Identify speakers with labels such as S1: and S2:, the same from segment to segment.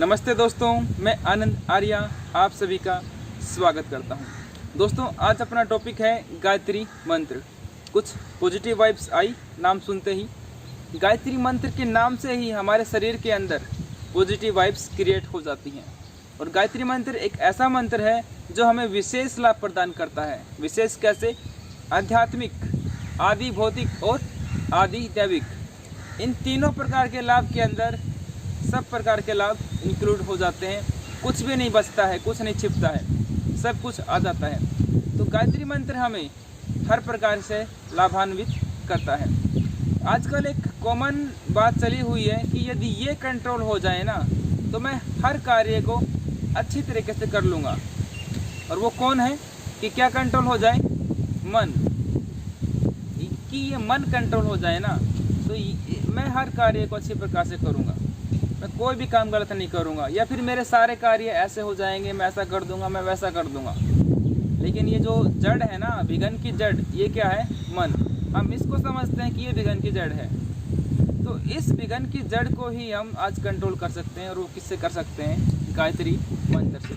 S1: नमस्ते दोस्तों, मैं आनंद आर्या आप सभी का स्वागत करता हूं। दोस्तों, आज अपना टॉपिक है गायत्री मंत्र। कुछ पॉजिटिव वाइब्स आई नाम सुनते ही। गायत्री मंत्र के नाम से ही हमारे शरीर के अंदर पॉजिटिव वाइब्स क्रिएट हो जाती हैं। और गायत्री मंत्र एक ऐसा मंत्र है जो हमें विशेष लाभ प्रदान करता है। विशेष कैसे? आध्यात्मिक, आदि भौतिक और आदि दैविक, इन तीनों प्रकार के लाभ के अंदर सब प्रकार के लाभ इंक्लूड हो जाते हैं। कुछ भी नहीं बचता है, कुछ नहीं छिपता है, सब कुछ आ जाता है। तो गायत्री मंत्र हमें हर प्रकार से लाभान्वित करता है। आजकल एक कॉमन बात चली हुई है कि यदि ये कंट्रोल हो जाए ना तो मैं हर कार्य को अच्छी तरीके से कर लूँगा। और वो कौन है कि क्या कंट्रोल हो जाए? मन। कि ये मन कंट्रोल हो जाए ना तो मैं हर कार्य को अच्छी प्रकार से करूँगा, मैं कोई भी काम गलत नहीं करूँगा, या फिर मेरे सारे कार्य ऐसे हो जाएंगे, मैं ऐसा कर दूँगा, मैं वैसा कर दूँगा। लेकिन ये जो जड़ है ना, विघन की जड़, ये क्या है? मन। हम इसको समझते हैं कि ये विघन की जड़ है। तो इस विघन की जड़ को ही हम आज कंट्रोल कर सकते हैं। और वो किससे कर सकते हैं? गायत्री मंत्र से।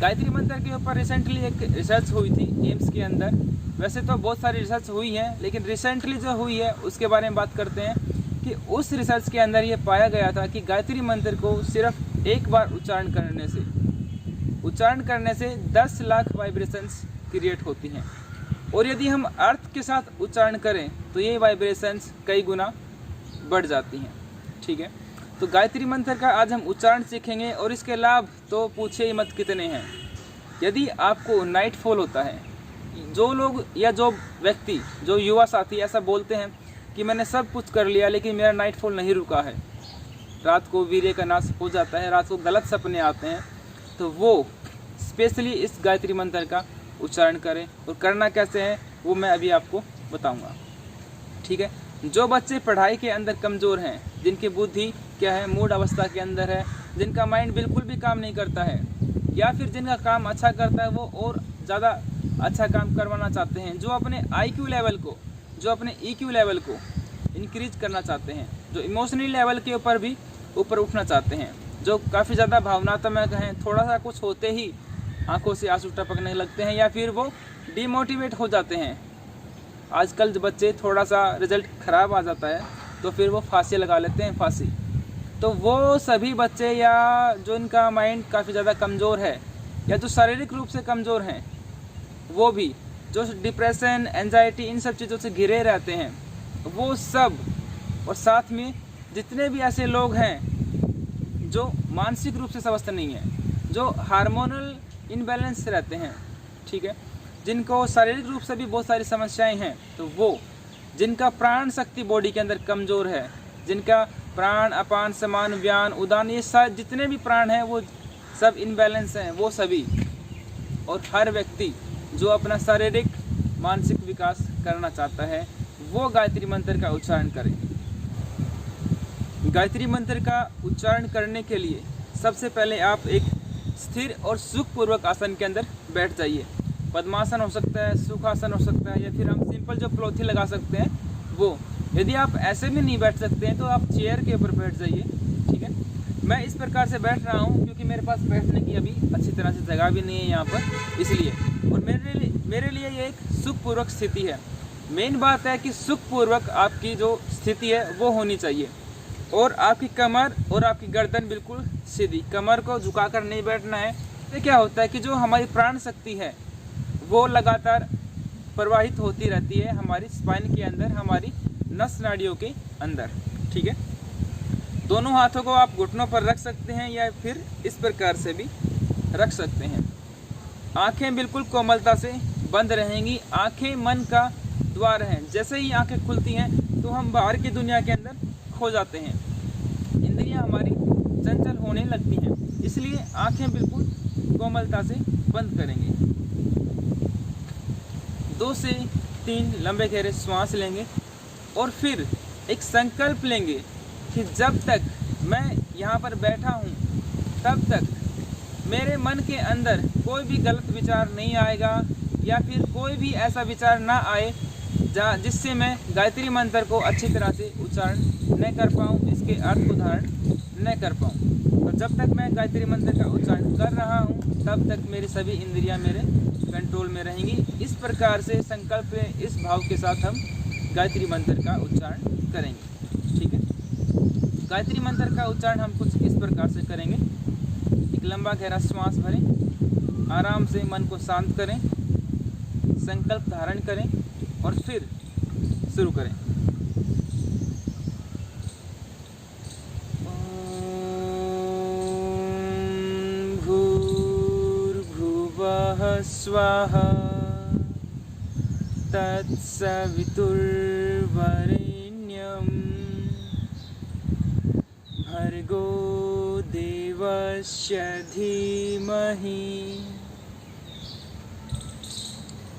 S1: गायत्री मंत्र के ऊपर रिसेंटली एक रिसर्च हुई थी एम्स के अंदर। वैसे तो बहुत सारी रिसर्च हुई है, लेकिन रिसेंटली जो हुई है उसके बारे में बात करते हैं कि उस रिसर्च के अंदर ये पाया गया था कि गायत्री मंत्र को सिर्फ एक बार उच्चारण करने से 10 लाख वाइब्रेशंस क्रिएट होती हैं। और यदि हम अर्थ के साथ उच्चारण करें तो ये वाइब्रेशंस कई गुना बढ़ जाती हैं। ठीक है, तो गायत्री मंत्र का आज हम उच्चारण सीखेंगे और इसके लाभ तो पूछे ही मत कितने हैं। यदि आपको नाइट फॉल होता है, जो लोग या जो व्यक्ति, जो युवा साथी ऐसा बोलते हैं कि मैंने सब कुछ कर लिया लेकिन मेरा नाइट फॉल नहीं रुका है, रात को वीर्य का नाश हो जाता है, रात को गलत सपने आते हैं, तो वो स्पेशली इस गायत्री मंत्र का उच्चारण करें। और करना कैसे है वो मैं अभी आपको बताऊंगा। ठीक है, जो बच्चे पढ़ाई के अंदर कमज़ोर हैं, जिनकी बुद्धि क्या है, मूड अवस्था के अंदर है, जिनका माइंड बिल्कुल भी काम नहीं करता है, या फिर जिनका काम अच्छा करता है वो और ज़्यादा अच्छा काम करवाना चाहते हैं, जो अपने IQ लेवल को, जो अपने EQ लेवल को इंक्रीज करना चाहते हैं, जो इमोशनल लेवल के ऊपर भी ऊपर उठना चाहते हैं, जो काफ़ी ज़्यादा भावनात्मक हैं, थोड़ा सा कुछ होते ही आंखों से आंसू टपकने लगते हैं, या फिर वो डिमोटिवेट हो जाते हैं। आजकल जो बच्चे थोड़ा सा रिजल्ट ख़राब आ जाता है तो फिर वो फांसी लगा लेते हैं, फांसी। तो वो सभी बच्चे, या जो इनका माइंड काफ़ी ज़्यादा कमज़ोर है, या जो शारीरिक रूप से कमज़ोर हैं, वो भी, जो डिप्रेशन, एंजाइटी, इन सब चीज़ों से घिरे रहते हैं, वो सब। और साथ में जितने भी ऐसे लोग हैं जो मानसिक रूप से स्वस्थ नहीं हैं, जो हार्मोनल इनबैलेंस रहते हैं, ठीक है, जिनको शारीरिक रूप से भी बहुत सारी समस्याएं हैं, तो वो, जिनका प्राण शक्ति बॉडी के अंदर कमज़ोर है, जिनका प्राण, अपान, समान, व्यान, उदान, ये सब जितने भी प्राण हैं वो सब इनबैलेंस हैं, वो सभी। और हर व्यक्ति जो अपना शारीरिक, मानसिक विकास करना चाहता है वो गायत्री मंत्र का उच्चारण करें। गायत्री मंत्र का उच्चारण करने के लिए सबसे पहले आप एक स्थिर और सुखपूर्वक आसन के अंदर बैठ जाइए। पद्मासन हो सकता है, सुखासन हो सकता है, या फिर हम सिंपल जो प्लोथी लगा सकते हैं वो। यदि आप ऐसे भी नहीं बैठ सकते हैं तो आप चेयर के ऊपर बैठ जाइए। ठीक है, मैं इस प्रकार से बैठ रहा हूँ क्योंकि मेरे पास बैठने की अभी अच्छी तरह से जगह भी नहीं है यहाँ पर, इसलिए। और मेरे लिए ये एक सुखपूर्वक स्थिति है। मेन बात है कि सुखपूर्वक आपकी जो स्थिति है वो होनी चाहिए। और आपकी कमर और आपकी गर्दन बिल्कुल सीधी, कमर को झुकाकर नहीं बैठना है। तो क्या होता है कि जो हमारी प्राण शक्ति है वो लगातार प्रवाहित होती रहती है हमारी स्पाइन के अंदर, हमारी नस नाड़ियों के अंदर। ठीक है, दोनों हाथों को आप घुटनों पर रख सकते हैं या फिर इस प्रकार से भी रख सकते हैं। आंखें बिल्कुल कोमलता से बंद रहेंगी। आंखें मन का द्वार हैं। जैसे ही आंखें खुलती हैं तो हम बाहर की दुनिया के अंदर खो जाते हैं, इंद्रियां हमारी चंचल होने लगती हैं। इसलिए आंखें बिल्कुल कोमलता से बंद करेंगे। 2 से 3 लंबे गहरे श्वास लेंगे और फिर एक संकल्प लेंगे कि जब तक मैं यहाँ पर बैठा हूँ तब तक मेरे मन के अंदर कोई भी गलत विचार नहीं आएगा, या फिर कोई भी ऐसा विचार ना आए जिससे मैं गायत्री मंत्र को अच्छी तरह से उच्चारण न कर पाऊँ, इसके अर्थ को धारण न कर पाऊँ। और जब तक मैं गायत्री मंत्र का उच्चारण कर रहा हूँ तब तक मेरी सभी इंद्रियां मेरे कंट्रोल में रहेंगी। इस प्रकार से संकल्प इस भाव के साथ हम गायत्री मंत्र का उच्चारण करेंगे। ठीक है, गायत्री मंत्र का उच्चारण हम कुछ इस प्रकार से करेंगे। एक लंबा गहरा श्वास भरें, आराम से मन को शांत करें, संकल्प धारण करें और फिर शुरू करें। स्वाहा तत्सवितुर्वरेण्यं भर्गो देवस्य धीमहि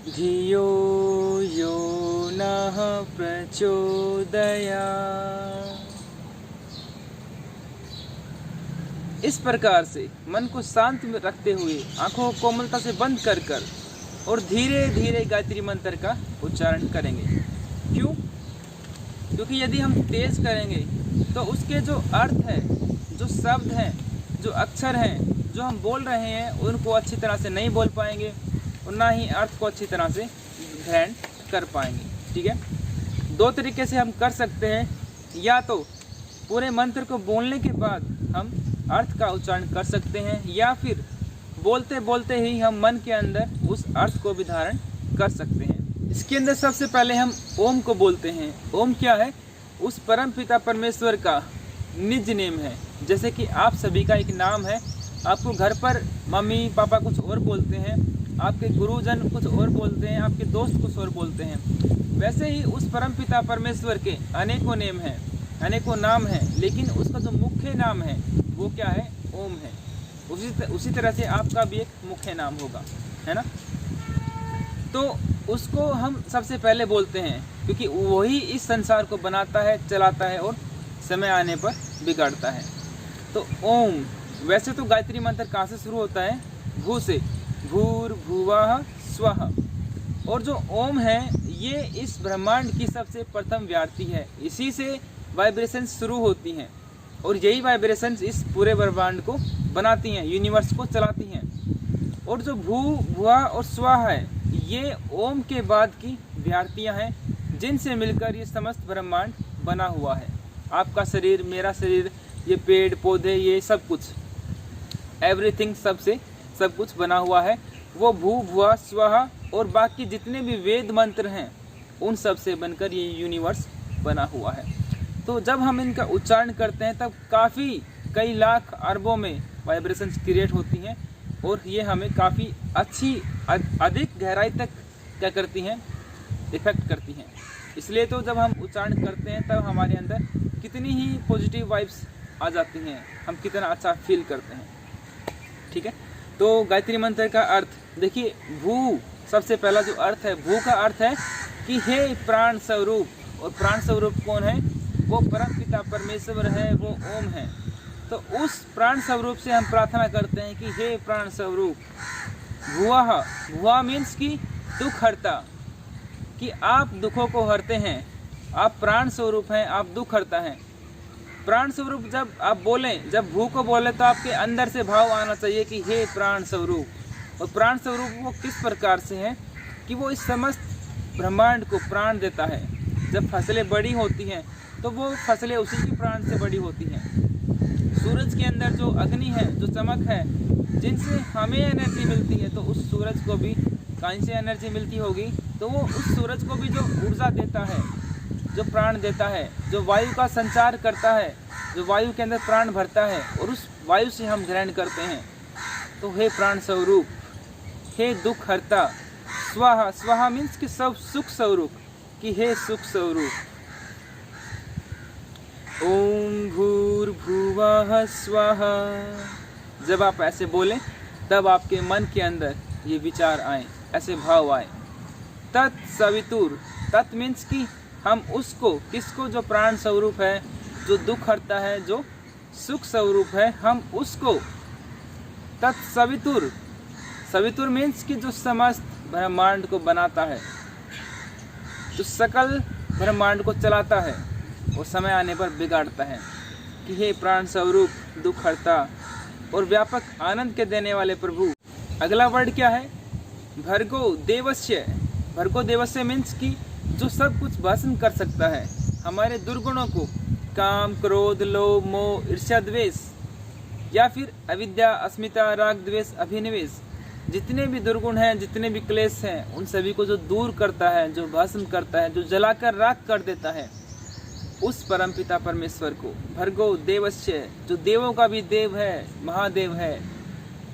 S1: धियो यो नः प्रचोदयात्। इस प्रकार से मन को शांत में रखते हुए आंखों को कोमलता से बंद कर और धीरे धीरे गायत्री मंत्र का उच्चारण करेंगे। क्यों? क्योंकि यदि हम तेज करेंगे तो उसके जो अर्थ है, जो शब्द हैं, जो अक्षर हैं, जो हम बोल रहे हैं उनको अच्छी तरह से नहीं बोल पाएंगे और ना ही अर्थ को अच्छी तरह से ग्रहण कर पाएंगे। ठीक है, दो तरीके से हम कर सकते हैं। या तो पूरे मंत्र को बोलने के बाद हम अर्थ का उच्चारण कर सकते हैं, या फिर बोलते बोलते ही हम मन के अंदर उस अर्थ को भी धारण कर सकते हैं। इसके अंदर सबसे पहले हम ओम को बोलते हैं। ओम क्या है? उस परम पिता परमेश्वर का निज नेम है। जैसे कि आप सभी का एक नाम है, आपको घर पर मम्मी पापा कुछ और बोलते हैं, आपके गुरुजन कुछ और बोलते हैं, आपके दोस्त कुछ और बोलते हैं, वैसे ही उस परम पिता परमेश्वर के अनेकों नेम हैं, अनेकों नाम हैं, लेकिन उसका जो मुख्य नाम है वो क्या है? ओम है। उसी तरह से आपका भी एक मुख्य नाम होगा, है ना। तो उसको हम सबसे पहले बोलते हैं क्योंकि वही इस संसार को बनाता है, चलाता है और समय आने पर बिगाड़ता है। तो ओम, वैसे तो गायत्री मंत्र कहाँ से शुरू होता है? भू से, भूर्भुवः स्वः। और जो ओम है ये इस ब्रह्मांड की सबसे प्रथम व्याप्ति है, इसी से वाइब्रेशंस शुरू होती हैं और यही वाइब्रेशंस इस पूरे ब्रह्मांड को बनाती हैं, यूनिवर्स को चलाती हैं। और जो भू, भुआ और स्वा है ये ओम के बाद की व्याप्तियां हैं जिनसे मिलकर ये समस्त ब्रह्मांड बना हुआ है। आपका शरीर, मेरा शरीर, ये पेड़ पौधे, ये सब कुछ, एवरीथिंग, सबसे सब कुछ बना हुआ है। वो भू, भुआ, स्वाहा और बाकी जितने भी वेद मंत्र हैं उन सब से बनकर ये यूनिवर्स बना हुआ है। तो जब हम इनका उच्चारण करते हैं तब काफ़ी कई लाख अरबों में वाइब्रेशंस क्रिएट होती हैं और ये हमें काफ़ी अच्छी, अधिक गहराई तक क्या करती हैं? इफेक्ट करती हैं। इसलिए तो जब हम उच्चारण करते हैं तब हमारे अंदर कितनी ही पॉजिटिव वाइब्स आ जाती हैं, हम कितना अच्छा फील करते हैं। ठीक है, तो गायत्री मंत्र का अर्थ देखिए। भू, सबसे पहला जो अर्थ है, भू का अर्थ है कि हे प्राण स्वरूप। और प्राण स्वरूप कौन है? वो परम पिता परमेश्वर है, वो ओम है। तो उस प्राण स्वरूप से हम प्रार्थना करते हैं कि हे प्राण स्वरूप। भुआः, भुआ मीन्स कि दुख हरता, कि आप दुखों को हरते हैं, आप प्राण स्वरूप हैं, आप दुख हरता हैं। प्राण स्वरूप जब आप बोलें, जब भू को बोले तो आपके अंदर से भाव आना चाहिए कि हे प्राण स्वरूप। और प्राण स्वरूप वो किस प्रकार से है कि वो इस समस्त ब्रह्मांड को प्राण देता है। जब फसलें बड़ी होती हैं तो वो फसलें उसी की प्राण से बड़ी होती हैं। सूरज के अंदर जो अग्नि है, जो चमक है, जिनसे हमें एनर्जी मिलती है, तो उस सूरज को भी कहीं से एनर्जी मिलती होगी, तो वो उस सूरज को भी जो ऊर्जा देता है, जो प्राण देता है, जो वायु का संचार करता है, जो वायु के अंदर प्राण भरता है और उस वायु से हम ग्रहण करते हैं। तो हे प्राण स्वरूप, हे दुख हरता। स्वाहा, स्वाहा मीन्स कि सब सुख स्वरूप, कि हे सुख स्वरूप। ओम भूर्भुवः स्वः। जब आप ऐसे बोलें तब आपके मन के अंदर ये विचार आए, ऐसे भाव आए। तत्सवितुर, तत् मीन्स कि हम उसको, किसको? जो प्राण स्वरूप है, जो दुख हरता है, जो सुख स्वरूप है, हम उसको तत्सवितुर। सवितुर मीन्स कि जो समस्त ब्रह्मांड को बनाता है, जो सकल ब्रह्मांड को चलाता है और समय आने पर बिगाड़ता है, कि हे प्राण स्वरूप, दुख हरता, और व्यापक आनंद के देने वाले प्रभु। अगला वर्ड क्या है? भर्गो देवस्य। भर्गो देवस्य मीन्स कि जो सब कुछ भस्म कर सकता है, हमारे दुर्गुणों को, काम, क्रोध, लोभ, मोह, ईर्ष्या, द्वेष या फिर अविद्या, अस्मिता, राग, द्वेष, अभिनिवेश, जितने भी दुर्गुण हैं, जितने भी क्लेश हैं, उन सभी को जो दूर करता है, जो भस्म करता है, जो जलाकर राख कर देता है, उस परमपिता परमेश्वर को, भर्गो देवस्य, जो देवों का भी देव है, महादेव है,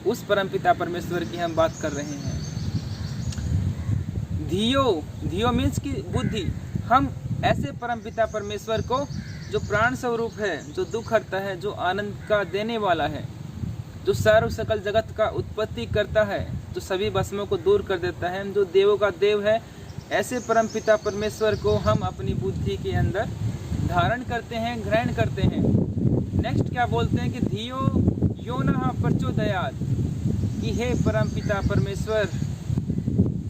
S1: उस परमपिता परमेश्वर की हम बात कर रहे हैं। धियो, धियो मीन्स की बुद्धि। हम ऐसे परमपिता परमेश्वर को, जो प्राण स्वरूप है, जो दुख हरता है, जो आनंद का देने वाला है, जो सर्व सकल जगत का उत्पत्ति करता है, जो सभी भस्मों को दूर कर देता है, जो देवों का देव है, ऐसे परमपिता परमेश्वर को हम अपनी बुद्धि के अंदर धारण करते हैं, ग्रहण करते हैं। नेक्स्ट क्या बोलते हैं कि धियो यो नः प्रचोदयात्, कि हे परमपिता परमेश्वर,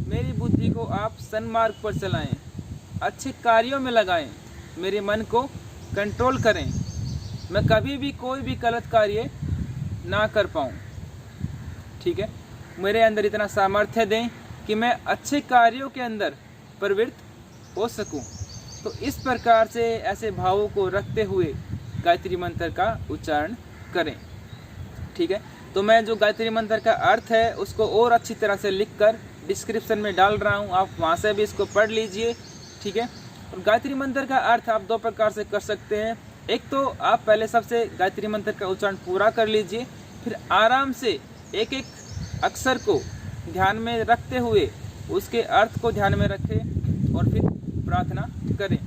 S1: मेरी बुद्धि को आप सन्मार्ग पर चलाएं, अच्छे कार्यों में लगाएं, मेरे मन को कंट्रोल करें, मैं कभी भी कोई भी गलत कार्य ना कर पाऊँ। ठीक है, मेरे अंदर इतना सामर्थ्य दें कि मैं अच्छे कार्यों के अंदर प्रवृत्त हो सकूं। तो इस प्रकार से ऐसे भावों को रखते हुए गायत्री मंत्र का उच्चारण करें। ठीक है, तो मैं जो गायत्री मंत्र का अर्थ है उसको और अच्छी तरह से लिखकर डिस्क्रिप्शन में डाल रहा हूँ, आप वहाँ से भी इसको पढ़ लीजिए। ठीक है, और गायत्री मंत्र का अर्थ आप दो प्रकार से कर सकते हैं। एक तो आप पहले सबसे गायत्री मंत्र का उच्चारण पूरा कर लीजिए, फिर आराम से एक एक अक्षर को ध्यान में रखते हुए उसके अर्थ को ध्यान में रखें और फिर प्रार्थना करें।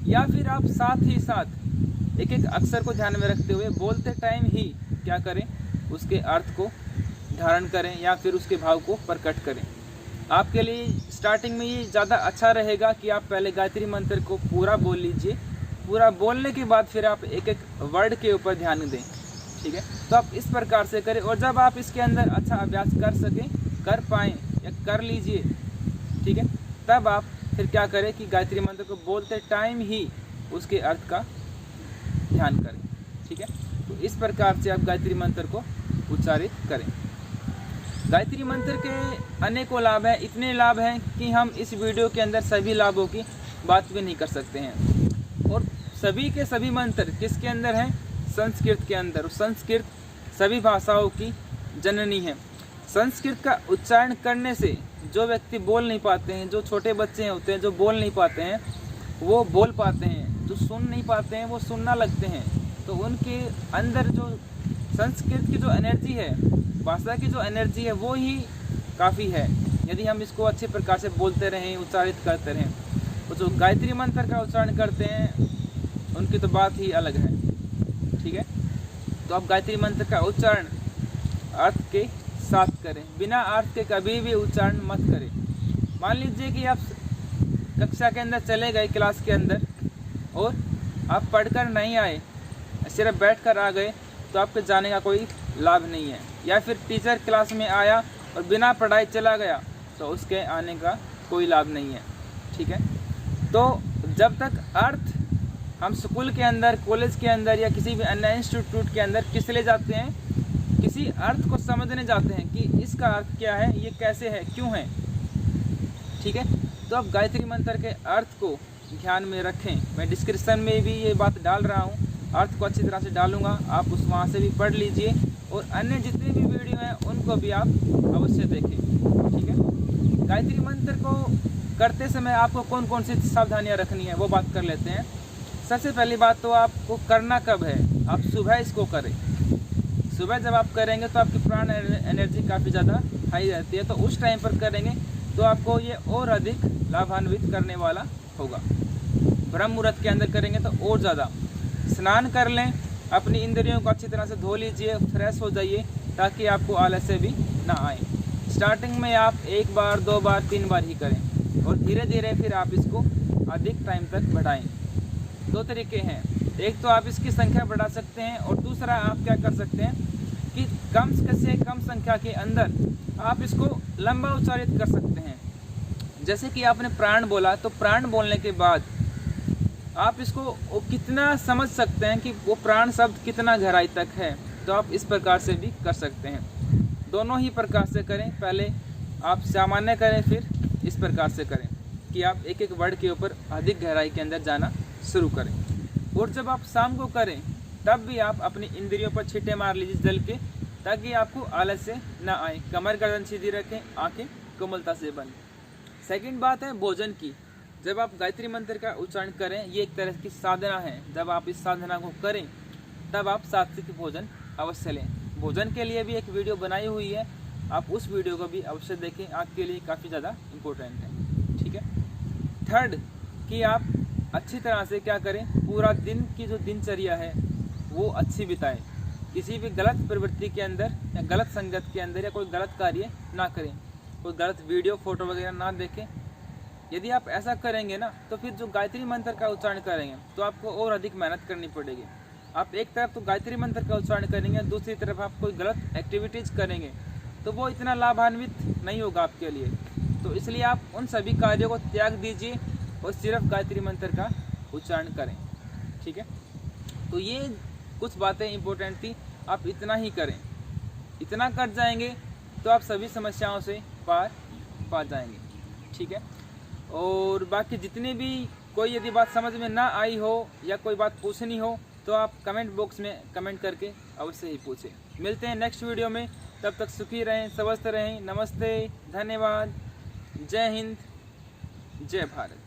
S1: या फिर आप साथ ही साथ एक एक अक्षर को ध्यान में रखते हुए बोलते टाइम ही क्या करें, उसके अर्थ को धारण करें या फिर उसके भाव को प्रकट करें। आपके लिए स्टार्टिंग में ये ज़्यादा अच्छा रहेगा कि आप पहले गायत्री मंत्र को पूरा बोल लीजिए, पूरा बोलने के बाद फिर आप एक एक वर्ड के ऊपर ध्यान दें। ठीक है, तो आप इस प्रकार से करें, और जब आप इसके अंदर अच्छा अभ्यास कर सकें, कर पाएँ या कर लीजिए, ठीक है, तब आप फिर क्या करें कि गायत्री मंत्र को बोलते टाइम ही उसके अर्थ का ध्यान करें। ठीक है, तो इस प्रकार से आप गायत्री मंत्र को उच्चारित करें। गायत्री मंत्र के अनेकों लाभ हैं, इतने लाभ हैं कि हम इस वीडियो के अंदर सभी लाभों की बात भी नहीं कर सकते हैं। और सभी के सभी मंत्र किसके अंदर हैं? संस्कृत के अंदर। संस्कृत सभी भाषाओं की जननी है। संस्कृत का उच्चारण करने से जो व्यक्ति बोल नहीं पाते हैं, जो छोटे बच्चे होते हैं जो बोल नहीं पाते हैं, वो बोल पाते हैं, जो सुन नहीं पाते हैं वो सुनना लगते हैं। तो उनके अंदर जो संस्कृत की जो एनर्जी है, भाषा की जो एनर्जी है, वो ही काफ़ी है। यदि हम इसको अच्छे प्रकार से बोलते रहें, उच्चारित करते रहें, तो जो गायत्री मंत्र का उच्चारण करते हैं उनकी तो बात ही अलग है। ठीक है, तो आप गायत्री मंत्र का उच्चारण अर्थ के साथ करें, बिना अर्थ के कभी भी उच्चारण मत करें। मान लीजिए कि आप कक्षा के अंदर चले गए, क्लास के अंदर, और आप पढ़कर नहीं आए, सिर्फ बैठकर आ गए, तो आपके जाने का कोई लाभ नहीं है। या फिर टीचर क्लास में आया और बिना पढ़ाई चला गया, तो उसके आने का कोई लाभ नहीं है। ठीक है, तो जब तक अर्थ हम स्कूल के अंदर, कॉलेज के अंदर या किसी भी अन्य इंस्टीट्यूट के अंदर किस लिए जाते हैं? किसी अर्थ को समझने जाते हैं कि इसका अर्थ क्या है, ये कैसे है, क्यों है। ठीक है, तो अब गायत्री मंत्र के अर्थ को ध्यान में रखें। मैं डिस्क्रिप्शन में भी ये बात डाल रहा हूँ, अर्थ को अच्छी तरह से डालूंगा, आप उस वहाँ से भी पढ़ लीजिए, और अन्य जितने भी वीडियो हैं उनको भी आप अवश्य देखें। ठीक है, गायत्री मंत्र को करते समय आपको कौन कौन सी सावधानियाँ रखनी है वो बात कर लेते हैं। सबसे पहली बात तो आपको करना कब है? आप सुबह इसको करें। सुबह जब आप करेंगे तो आपकी प्राण एनर्जी काफ़ी ज़्यादा हाई रहती है, तो उस टाइम पर करेंगे तो आपको ये और अधिक लाभान्वित करने वाला होगा। ब्रह्म मुहूर्त के अंदर करेंगे तो और ज़्यादा। स्नान कर लें, अपनी इंद्रियों को अच्छी तरह से धो लीजिए, फ्रेश हो जाइए, ताकि आपको आलस्य भी ना आए। स्टार्टिंग में आप 1 बार 2 बार 3 बार ही करें, और धीरे धीरे फिर आप इसको अधिक टाइम तक बढ़ाएं। 2 तरीके हैं, एक तो आप इसकी संख्या बढ़ा सकते हैं, और दूसरा आप क्या कर सकते हैं कि कम से कम संख्या के अंदर आप इसको लंबा उच्चारित कर सकते हैं। जैसे कि आपने प्राण बोला, तो प्राण बोलने के बाद आप इसको कितना समझ सकते हैं कि वो प्राण शब्द कितना गहराई तक है। तो तो आप इस प्रकार से भी कर सकते हैं। दोनों ही प्रकार से करें, पहले आप सामान्य करें फिर इस प्रकार से करें कि आप एक एक वर्ड के ऊपर अधिक गहराई के अंदर जाना शुरू करें। और जब आप शाम को करें तब भी आप अपनी इंद्रियों पर छींटे मार लीजिए जल के, ताकि आपको आलस्य ना आए। कमर गर्दन सीधी रखें, आंखें कोमलता से बंद। सेकंड बात है भोजन की। जब आप गायत्री मंत्र का उच्चारण करें, ये एक तरह की साधना है। जब आप इस साधना को करें तब आप सात्विक भोजन अवश्य लें। भोजन के लिए भी एक वीडियो बनाई हुई है, आप उस वीडियो को भी अवश्य देखें, आपके लिए काफ़ी ज़्यादा इम्पोर्टेंट है। ठीक है। थर्ड कि आप अच्छी तरह से क्या करें, पूरा दिन की जो दिनचर्या है वो अच्छी बिताएं। किसी भी गलत प्रवृत्ति के अंदर या गलत संगत के अंदर या कोई गलत कार्य ना करें, कोई गलत वीडियो फोटो वगैरह ना देखें। यदि आप ऐसा करेंगे ना तो फिर जो गायत्री मंत्र का उच्चारण करेंगे तो आपको और अधिक मेहनत करनी पड़ेगी। आप एक तरफ तो गायत्री मंत्र का उच्चारण करेंगे, दूसरी तरफ आप कोई गलत एक्टिविटीज़ करेंगे तो वो इतना लाभान्वित नहीं होगा आपके लिए। तो इसलिए आप उन सभी कार्यों को त्याग दीजिए और सिर्फ गायत्री मंत्र का उच्चारण करें। ठीक है। तो ये कुछ बातें इंपॉर्टेंट थी, आप इतना ही करें। इतना कर जाएंगे तो आप सभी समस्याओं से पार पा जाएंगे। ठीक है। और बाकी जितनी भी कोई यदि बात समझ में ना आई हो या कोई बात पूछनी हो तो आप कमेंट बॉक्स में कमेंट करके अवश्य ही पूछें। मिलते हैं नेक्स्ट वीडियो में, तब तक सुखी रहें, स्वस्थ रहें। नमस्ते, धन्यवाद, जय हिंद, जय भारत।